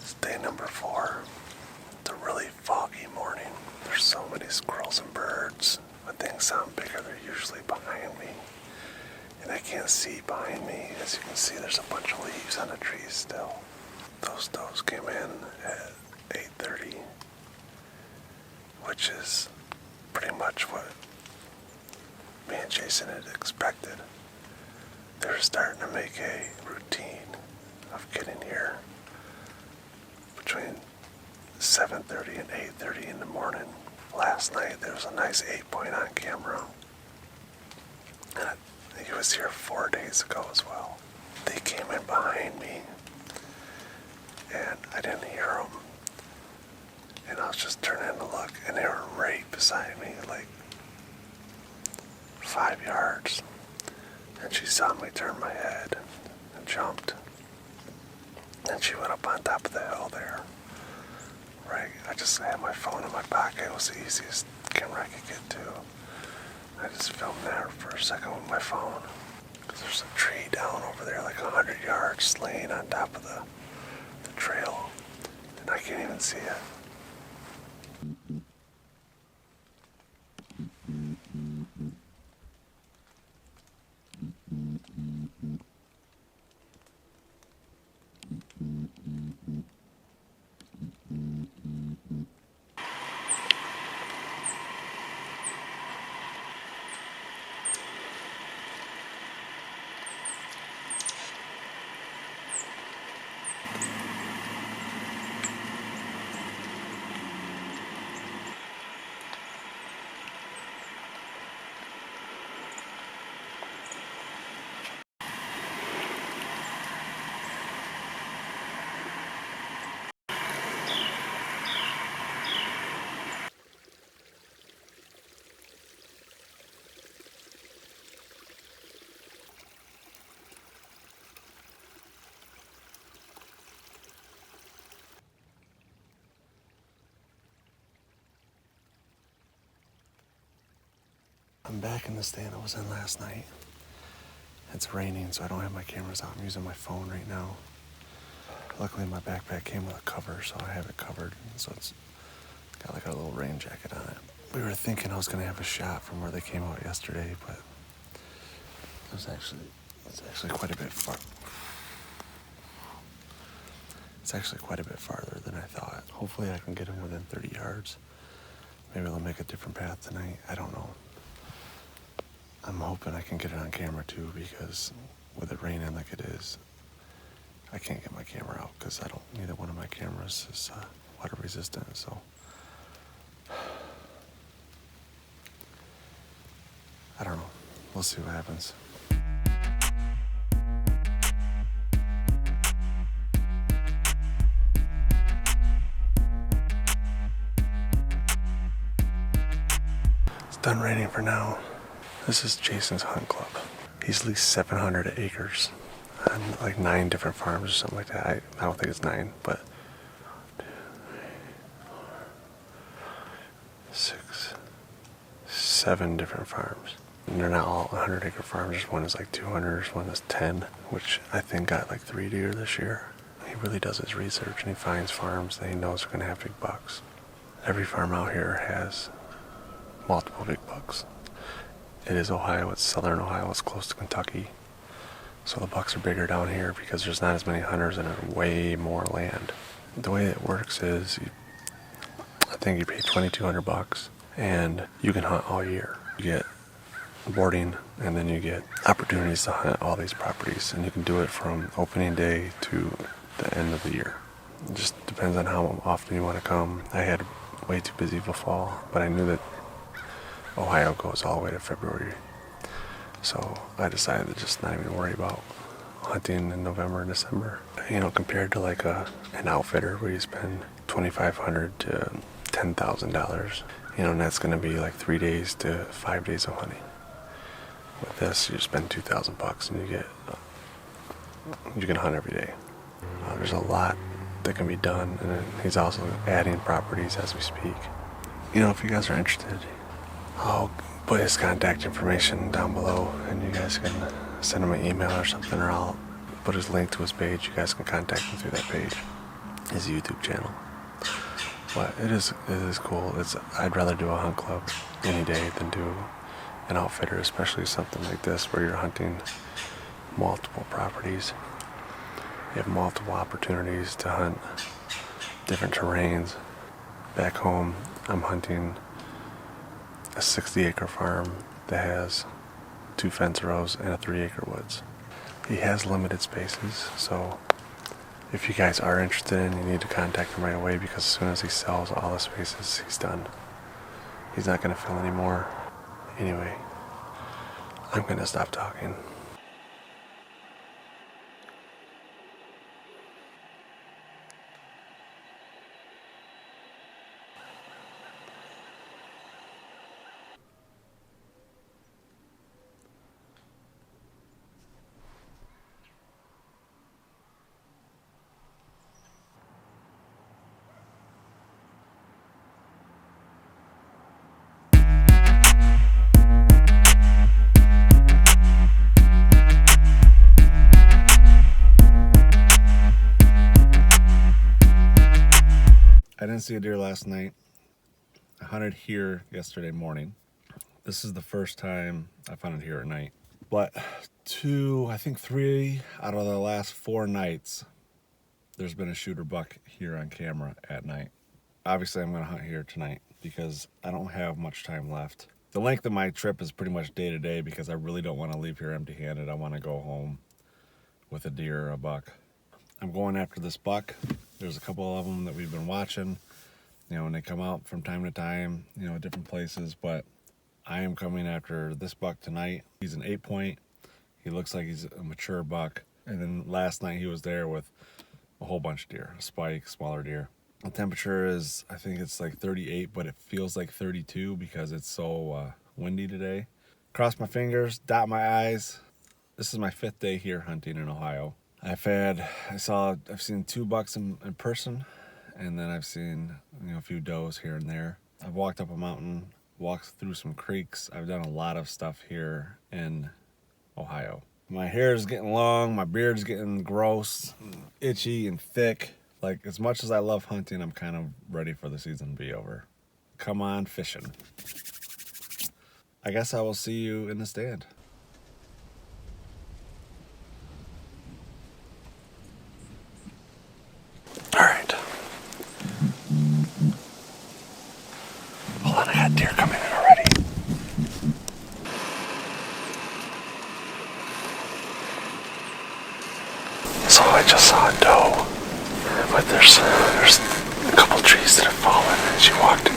It's day number 4. It's a really foggy morning. There's so many squirrels and birds. When things sound bigger, they're usually behind me. And I can't see behind me. As you can see, there's a bunch of leaves on the trees still. Those does came in at 8:30, which is pretty much what me and Jason had expected. They were starting to make a routine of getting here between 7:30 and 8:30 in the morning. Last night there was a nice 8-point on camera, and he was here 4 days ago as well. They came in behind me, and I didn't hear them, and I was just turning to look, and they were right beside me, like 5 yards, and she saw me turn my head and jumped, and she went up on top of the hill there. Right, I just had my phone in my pocket. It was the easiest camera I could get to. I just filmed there for a second with my phone. Because there's a tree down over there, like 100 yards, laying on top of the trail. And I can't even see it. I'm back in the stand I was in last night. It's raining, so I don't have my cameras out. I'm using my phone right now. Luckily, my backpack came with a cover, so I have it covered. So it's got like a little rain jacket on it. We were thinking I was going to have a shot from where they came out yesterday, but it's actually quite a bit far. It's actually quite a bit farther than I thought. Hopefully, I can get him within 30 yards. Maybe I'll make a different path tonight. I don't know. I'm hoping I can get it on camera too, because with it raining like it is, I can't get my camera out because neither one of my cameras is water resistant, so I don't know. We'll see what happens. It's done raining for now. This is Jason's hunt club. He's leased 700 acres on like 9 different farms or something like that. I don't think it's 9, but 6, 7 different farms. And they're not all 100-acre farms. There's one is like 200, there's one is 10, which I think got like 3 deer this year. He really does his research, and he finds farms that he knows are going to have big bucks. Every farm out here has multiple big bucks. It is Ohio, it's southern Ohio, it's close to Kentucky. So the bucks are bigger down here because there's not as many hunters and there's way more land. The way it works is, I think you pay $2,200 and you can hunt all year. You get boarding, and then you get opportunities to hunt all these properties, and you can do it from opening day to the end of the year. It just depends on how often you want to come. I had way too busy of a fall, but I knew that Ohio goes all the way to February. So I decided to just not even worry about hunting in November and December. You know, compared to like an outfitter where you spend $2,500 to $10,000, you know, and that's going to be like 3 days to 5 days of hunting. With this, you spend $2,000 and you can hunt every day. There's a lot that can be done, and then he's also adding properties as we speak. You know, if you guys are interested, I'll put his contact information down below, and you guys can send him an email or something, or I'll put his link to his page. You guys can contact him through that page. his YouTube channel. But it is cool. I'd rather do a hunt club any day than do an outfitter, especially something like this where you're hunting multiple properties. You have multiple opportunities to hunt different terrains. Back home, I'm hunting a 60-acre farm that has 2 fence rows and a 3-acre woods. He has limited spaces, so if you guys are interested in, you need to contact him right away, because as soon as he sells all the spaces, he's done. He's not going to fill anymore. Anyway, I'm going to stop talking. I didn't see a deer last night. I hunted here yesterday morning. This is the first time I've hunted here at night. But 3 out of the last 4 nights, there's been a shooter buck here on camera at night. Obviously, I'm going to hunt here tonight because I don't have much time left. The length of my trip is pretty much day to day because I really don't want to leave here empty-handed. I want to go home with a deer or a buck. I'm going after this buck. There's a couple of them that we've been watching, and they come out from time to time, different places, but I am coming after this buck tonight. He's an 8-point. He looks like he's a mature buck. And then last night he was there with a whole bunch of deer, a spike, smaller deer. The temperature is, I think it's like 38, but it feels like 32 because it's so windy today. Cross my fingers, dot my I's. This is my 5th day here hunting in Ohio. I've seen 2 bucks in person, and then I've seen a few does here and there. I've walked up a mountain, walked through some creeks. I've done a lot of stuff here in Ohio. My hair is getting long, my beard's getting gross, itchy and thick. Like, as much as I love hunting, I'm kind of ready for the season to be over. Come on, fishing. I guess I will see you in the stand. All right. Hold on, I got deer coming in already. So I just saw a doe, but there's a couple trees that have fallen, and she walked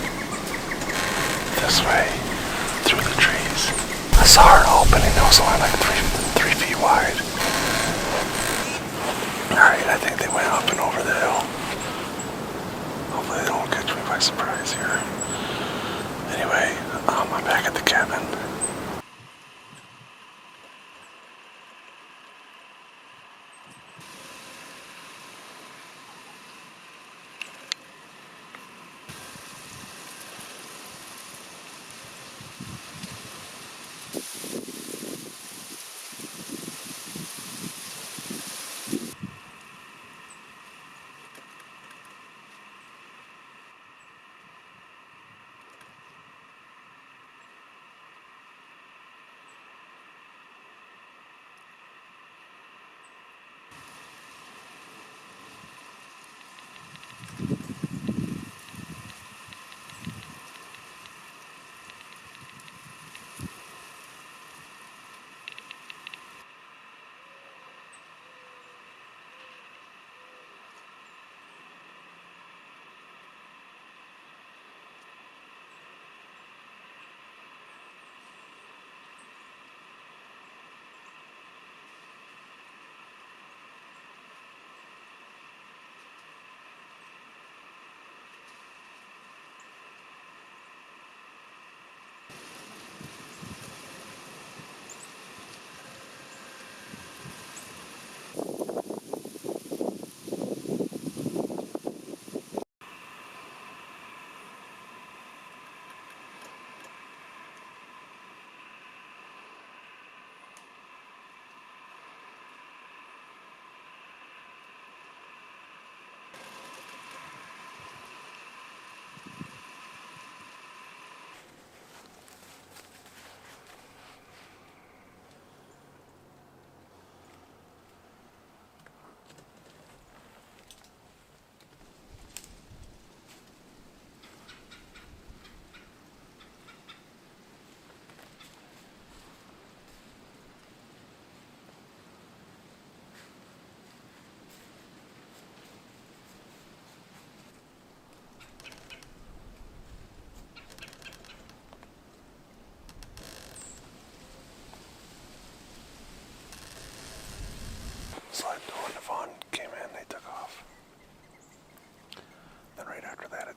this way through the trees. I saw her opening. It was only like three feet wide. Alright, I think they went up and over the hill. Hopefully they don't catch me by surprise here. Anyway, I'm back at the cabin.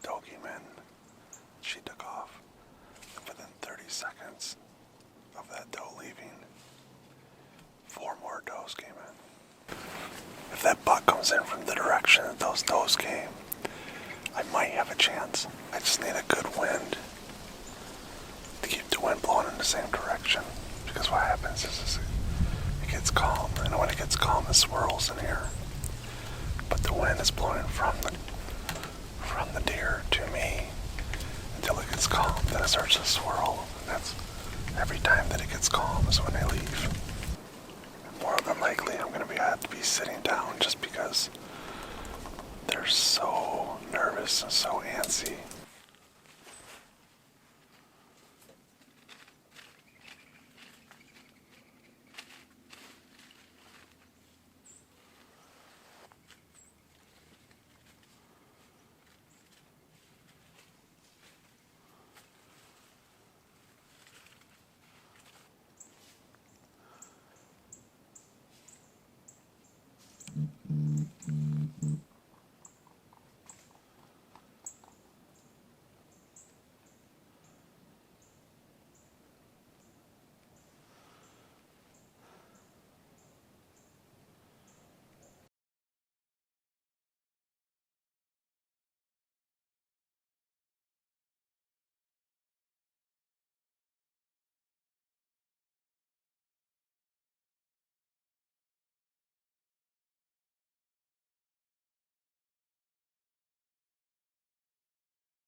doe came in. She took off. And within 30 seconds of that doe leaving, 4 more does came in. If that buck comes in from the direction that those does came, I might have a chance. I just need a good wind to keep the wind blowing in the same direction. Because what happens is it gets calm, and when it gets calm, it swirls in here. But the wind is blowing from the deer to me until it gets calm. Then it starts to swirl, and that's every time that it gets calm is when they leave. More than likely, I'm going to have to be sitting down just because they're so nervous and so antsy